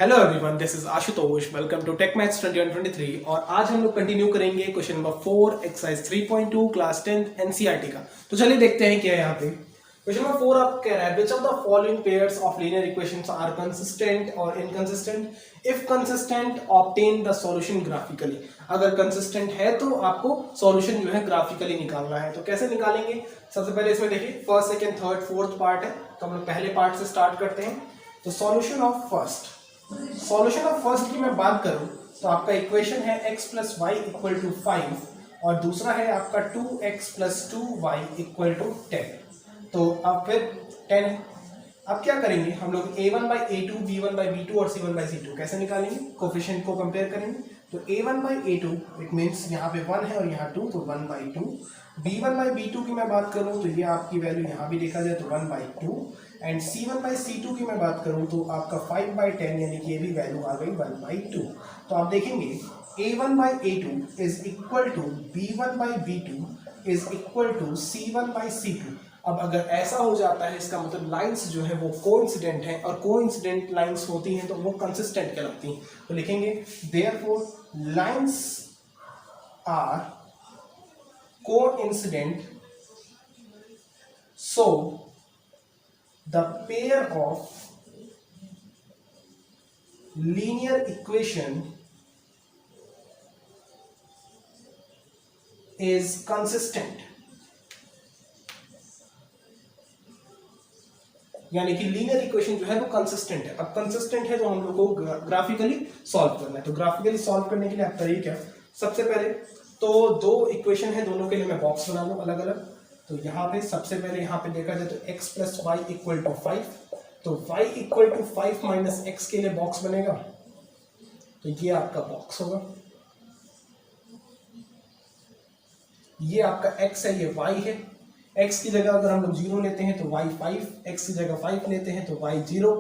Hello everyone, this is Ashutosh. Welcome to tech maths 2123 और आज हम लोग कंटिन्यू करेंगे question number 4 exercise 3.2 class 10 NCERT का। तो चलिए देखते हैं क्या है यहाँ पे। क्वेश्चन नंबर 4 आप कह रहा है which of the following pairs of linear equations are consistent और inconsistent, if consistent obtain the solution graphically. अगर कंसिस्टेंट है तो आपको सॉल्यूशन जो है ग्राफिकली निकालना है। तो कैसे निकालेंगे? सबसे पहले इसमें देखिए first second third fourth part है, तो हम लोग पहले पार्ट से स्टार्ट करते हैं। तो सॉल्यूशन ऑफ फर्स्ट की मैं बात करूं तो आपका इक्वेशन है x plus y equal to 5 और दूसरा है आपका 2x plus 2y equal to 10। तो अब फिर 10 है। अब क्या करेंगे हम लोग a1 by a2 b1 by b2 और c1 बाई c2 कैसे निकालेंगे? कोफिशिएंट को कंपेयर करेंगे। तो a1 by a2 it means यहाँ पे 1 है और यहाँ 2, तो 1 बाई 2। b1 बाई b2 की मैं बात करूँ तो ये आपकी वैल्यू यहाँ भी देखा जाए तो 1 by 2 and c1 by c2 की मैं बात करूँ तो आपका 5 बाई 10 यानी कि ये भी वैल्यू आ गई 1 बाई 2। तो आप देखेंगे a1 by a2 is equal to b1 by b2 is equal to c1 by c2। अब अगर ऐसा हो जाता है इसका मतलब लाइंस जो है वो कोइंसिडेंट हैं और कोइंसिडेंट लाइंस होती हैं तो वो कंसिस्टेंट कहलाती हैं। तो लिखेंगे therefore lines are coincident, so the pair of linear equation is consistent। यानी कि लीनियर इक्वेशन जो है वो कंसिस्टेंट है। अब कंसिस्टेंट है तो हम लोग को ग्राफिकली सॉल्व करना है। तो ग्राफिकली सॉल्व करने के लिए आप तरीका क्या, सबसे पहले तो दो इक्वेशन है, दोनों के लिए मैं बॉक्स बना लूं अलग अलग। तो यहाँ पे सबसे पहले यहाँ पे देखा जाए तो x plus y equal to 5, तो y equal to 5 minus x के लिए बॉक्स बनेगा। तो ये आपका बॉक्स होगा, ये आपका x है, ये y है। x की जगह अगर हम लोग 0 लेते हैं तो y 5, x की जगह 5 लेते हैं तो y 0,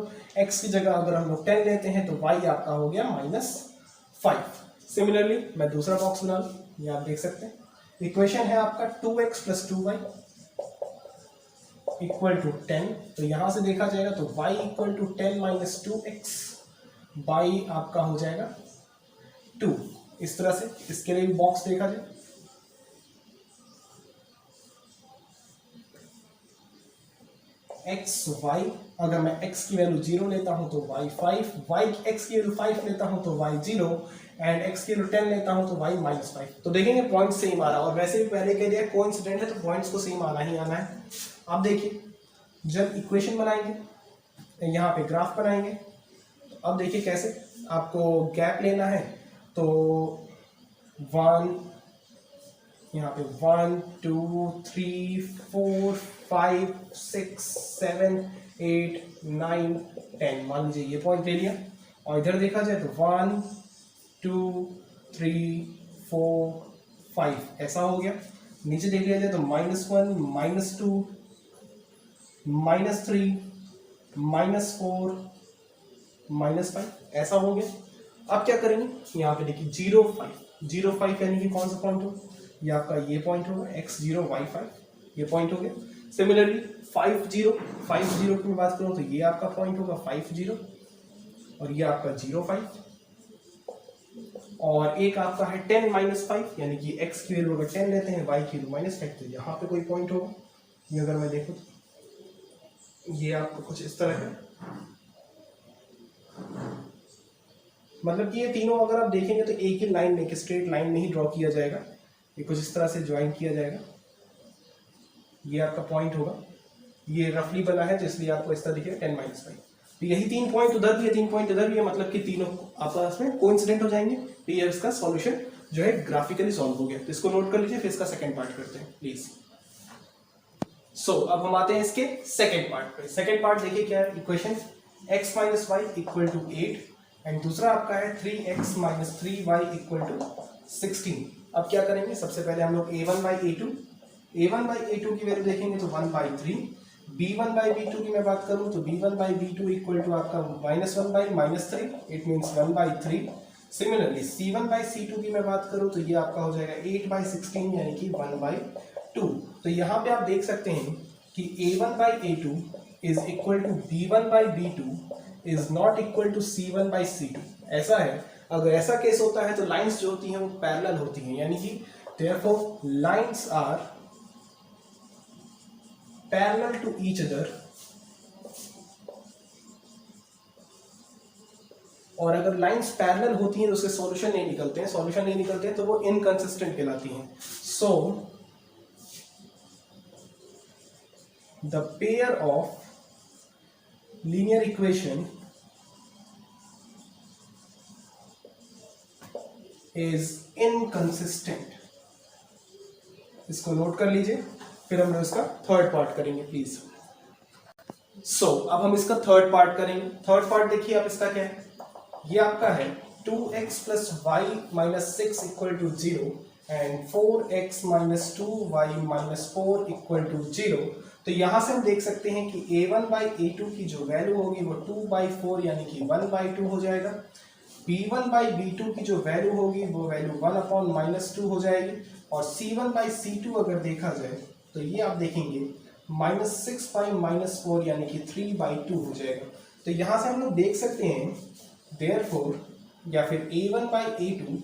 x की जगह अगर हम लोग 10 लेते हैं तो y आपका हो गया -5। सिमिलरली मैं दूसरा बॉक्स बना लूं, ये आप देख सकते हैं। इक्वेशन है आपका 2x plus 2y equal to 10, तो यहां से देखा जाएगा तो y equal to 10 minus 2x, y आपका हो जाएगा 2। इस तरह से इसके लिए भी बॉक्स देखा जाए। एक्स वाई, अगर मैं x की वैल्यू 0 लेता हूं तो y 5, y x की वैल्यू 5 लेता हूं तो y 0 एंड x की वैल्यू 10 लेता हूं तो y -5। तो देखेंगे पॉइंट सेम आ रहा, और वैसे भी पहले कह दिया कोइंसिडेंट है तो पॉइंट्स को सेम आना ही आना है। अब देखिए जब इक्वेशन बनाएंगे यहाँ पे ग्राफ बनाएंगे, तो अब देखिए कैसे आपको गैप लेना है। तो 1 यहाँ पे 1 2 3 4 5 6 7 8 9 10, मान लीजिए ये पॉइंट ले लिया। और इधर देखा जाए तो 1 2 3 4 5 ऐसा हो गया। नीचे देख लिया जाए तो -1 -2 -3 -4 -5 ऐसा हो गया। अब क्या करेंगे, यहाँ पे देखिए 0 5 यानी कि कौन सा पॉइंट हो, ये आपका ये पॉइंट होगा x0 y5, ये पॉइंट हो गया। सिमिलरली 5 0 की मैं बात करूं तो ये आपका पॉइंट होगा 5 0 और ये आपका 0 5, और एक आपका है 10 -5 यानी कि x की वैल्यू अगर 10 लेते हैं y की वैल्यू -5, तो यहाँ पे कोई पॉइंट होगा। ये अगर मैं देखूं तो ये आपको कुछ इस तरह है, मतलब कि ये तीनों अगर आप देखेंगे तो एक ही लाइन में, स्ट्रेट लाइन में ही ड्रॉ किया जाएगा। ये कुछ इस तरह से ज्वाइन किया जाएगा, ये आपका पॉइंट होगा। ये रफली बना है तो इसलिए आपको इस तरह दिखेगा 10 -5। तो यही 3 पॉइंट उधर भी है, 3 पॉइंट इधर भी है, मतलब कि तीनों आपस में कोइंसिडेंट हो जाएंगे। तो ये इसका सॉल्यूशन जो है ग्राफिकली सॉल्व हो गया। तो इसको नोट कर लीजिए, फिर इसका सेकंड पार्ट करते हैं प्लीज। सो अब हम आते हैं इसके सेकंड पार्ट पे। सेकंड पार्ट देखिए क्या है, equation x minus y equal to 8 and दूसरा आपका है 3x minus 3y equal to 16। अब क्या करेंगे, सबसे पहले हम लोग a1 बाई a2 की वैल्यू देखेंगे तो 1 बाई 3। b1 बाई b2 की मैं बात करूं तो b1 by b2 equal to आपका -1 by -3, it means 1 by 3। Similarly c1 by c2 की मैं बात करूं तो ये आपका हो जाएगा 8 बाई 16 यानी कि 1 बाई 2। तो यहाँ पे आप देख सकते हैं कि a1 by a2 is equal to b1 by b2 is not equal to C1 by C2। ऐसा है, अगर ऐसा केस होता है तो लाइंस जो होती हैं वो पैरेलल होती हैं, यानी कि therefore lines are parallel to each other. और अगर लाइंस पैरेलल होती हैं तो उसके सॉल्यूशन नहीं निकलते हैं, सॉल्यूशन नहीं निकलते हैं तो वो इनकंसिस्टेंट कहलाती हैं। So the pair of linear equation is inconsistent. इसको नोट कर लीजिए, फिर हम इसका थर्ड पार्ट करेंगे प्लीज। सो अब हम इसका थर्ड पार्ट करेंगे। थर्ड पार्ट देखिए आप, इसका क्या है, ये आपका है 2x plus y minus 6 equal to 0 and 4x minus 2y minus 4 equal to 0। तो यहां से हम देख सकते हैं कि a1 बाई a2 की जो वैल्यू होगी वो 2/4 यानी कि 1/2 हो जाएगा। b1 बाई b2 की जो वैल्यू होगी वो वैल्यू 1/-2 हो जाएगी। और c1 बाई c2 अगर देखा जाए तो ये आप देखेंगे -6/-4 यानी कि 3/2 हो जाएगा। तो यहां से हम लोग देख सकते हैं therefore या फिर a1 by a2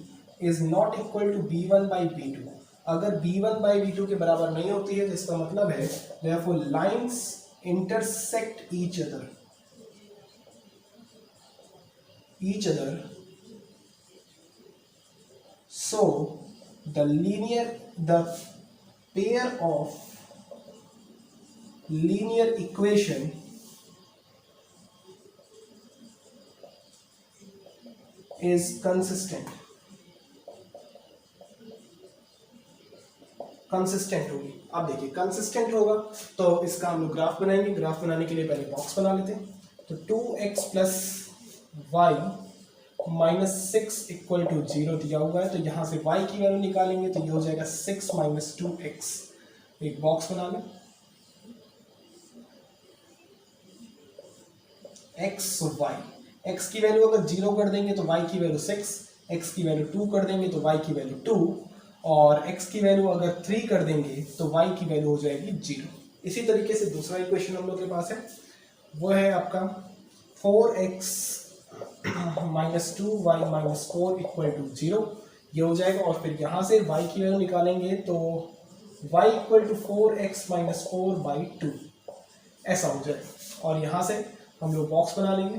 is not equal to b1 by b2। अगर b1 बाई b2 के बराबर नहीं होती है तो इसका मतलब है therefore lines intersect each other so the pair of linear equation is consistent होगी। अब देखिए कंसिस्टेंट होगा तो इसका हम लोग ग्राफ बनाएंगे। ग्राफ बनाने के लिए पहले बॉक्स बना लेते हैं। तो 2x plus y minus 6 equal to 0 दिया हुआ है, तो यहाँ से y की वैल्यू निकालेंगे तो ये हो जाएगा 6 माइनस 2x। एक बॉक्स बना लें। x की वैल्यू अगर 0 कर देंगे तो y की वैल्यू 6, x की वैल्यू 2 कर देंगे तो y की वैल्यू 2, और x की वैल्यू अगर 3 कर देंगे तो y की वैल्यू हो जाएगी 0। इसी तरीके से दूसरा इक्वेशन हम लोग के पास है, वो है आपका 4x minus 2y minus 4 equal to 0। ये हो जाएगा। और फिर यहाँ से y की वैल्यू निकालेंगे तो y equal to 4x minus 4/2 ऐसा हो जाएगा। और यहाँ से हम लोग बॉक्स बना लेंगे।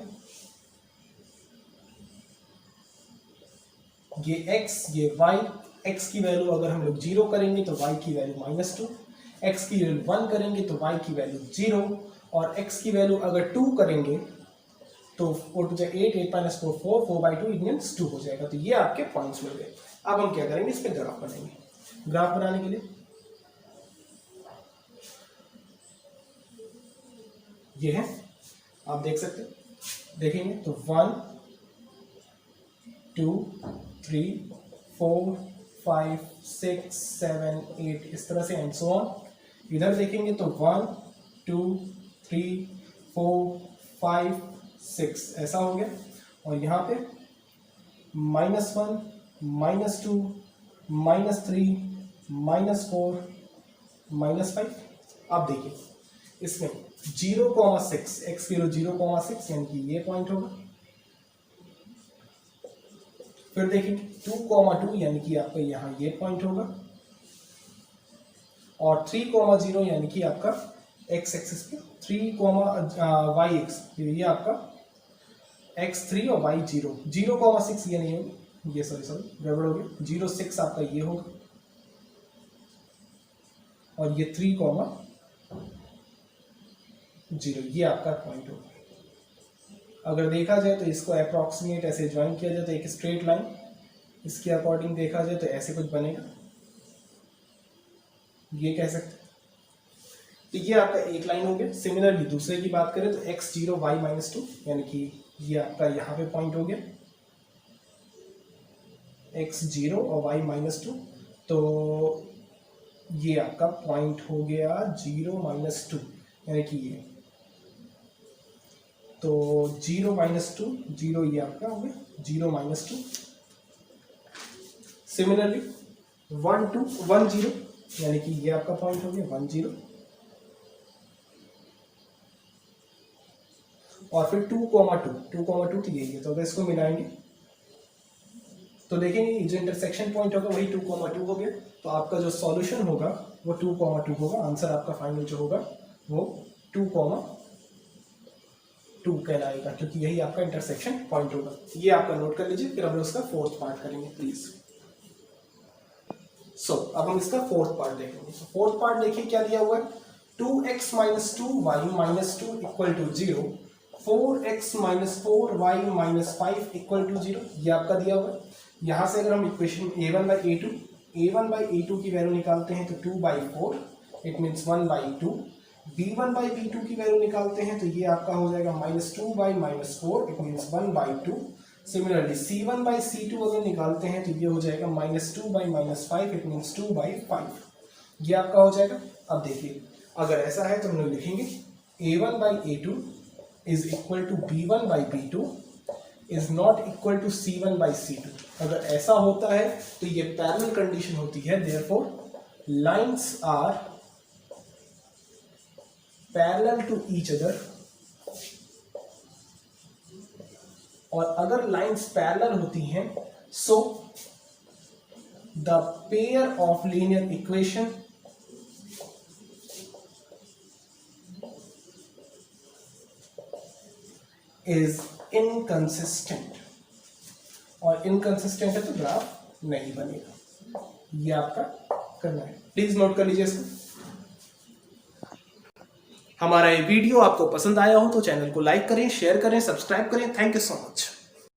ये x ये y, x की वैल्यू अगर हम लोग 0 करेंगे तो y की वैल्यू -2, x की वैल्यू 1 करेंगे तो y की वैल्यू 0, और x की वैल्यू अगर 2 करेंगे तो 4 to 8, 8 minus 4 4, 4/2 इट मीन्स 2 हो जाएगा। तो ये आपके पॉइंट्स मिल गए। अब हम क्या करेंगे, इस पे ग्राफ बनाएंगे। ग्राफ बनाने के लिए ये है, आप देख सकते हैं, देखेंगे तो 1 2 3 4 5 6 7 8 इस तरह से एंड सो ऑन। इधर देखेंगे तो 1 2 3 4 5 6 ऐसा हो गया। और यहाँ पे -1 -2 -3 -4 -5। अब देखिए इसमें 0,6 x की वैल्यू 0,6 यानी कि ये पॉइंट होगा। फिर देखेंगे 2,2 यानी कि आपका यहाँ ये पॉइंट होगा, और 3,0 यानी कि आपका x एक्सिस पे 3, y एक्स ये आपका x3 और y0। 0,6 ये नहीं होगा, ये सॉरी गड़बड़ हो गया। 0,6 आपका ये होगा, और ये 3,0 ये आपका पॉइंट होगा। अगर देखा जाए तो इसको अप्रॉक्सीमेट ऐसे ज्वाइन किया जाए तो एक स्ट्रेट लाइन इसके अकॉर्डिंग देखा जाए तो ऐसे कुछ बनेगा, ये कह सकते हैं। तो ये आपका एक लाइन हो गया। सिमिलरली दूसरे की बात करें तो x0 y -2 यानी कि ये आपका यहाँ पे पॉइंट हो गया x0 और y -2, तो ये आपका पॉइंट हो गया 0 -2 यानी कि ये, तो 0 -2 0 ये आपका हो गया 0 -2। सिमिलरली 1 2 1 0 यानी कि ये आपका पॉइंट हो गया 1 0। और फिर 2,2 तो यही है। तो अगर इसको मिलाएंगे तो देखेंगे जो इंटरसेक्शन पॉइंट होगा वही 2,2 हो गया। तो आपका जो सॉल्यूशन होगा वो 2,2 होगा। आंसर आपका फाइनल जो होगा वो 2,2 कहलाएगा, क्योंकि यही आपका इंटरसेक्शन पॉइंट होगा। ये आपका नोट कर लीजिए। फिर हम उसका फोर्थ पार्ट करेंगे प्लीज। अब हम इसका फोर्थ पार्ट देखेंगे। फोर्थ पार्ट देखिए क्या दिया हुआ है, 2x - 2y - 2 = 0, 4x - 4y - 5 = 0। ये आपका दिया हुआ है। यहाँ से अगर हम इक्वेशन a1/a2 की वैल्यू निकालते हैं तो 2/4, इट मीन्स 1/2। b1/b2 की वैल्यू निकालते हैं तो ये आपका हो जाएगा -2/-4, इट मीन्स 1/2। सिमिलरली c1/c2 अगर निकालते हैं तो ये हो जाएगा -2/-5, इट मीन्स 2/5। ये आपका हो जाएगा। अब देखिए अगर ऐसा है तो हम लोग लिखेंगे a1/a2 = b1/b2 is not equal to c1/c2। अगर ऐसा होता है तो ये पैरेलल कंडीशन होती है, therefore lines are parallel to each other. और अगर लाइंस पैरेलल होती हैं so the pair of linear equation is inconsistent. और इनकंसिस्टेंट है तो ग्राफ नहीं बनेगा। ये आपका करना है, प्लीज नोट कर लीजिए इसको। हमारा ये वीडियो आपको पसंद आया हो तो चैनल को लाइक करें, शेयर करें, सब्सक्राइब करें। Thank you so much.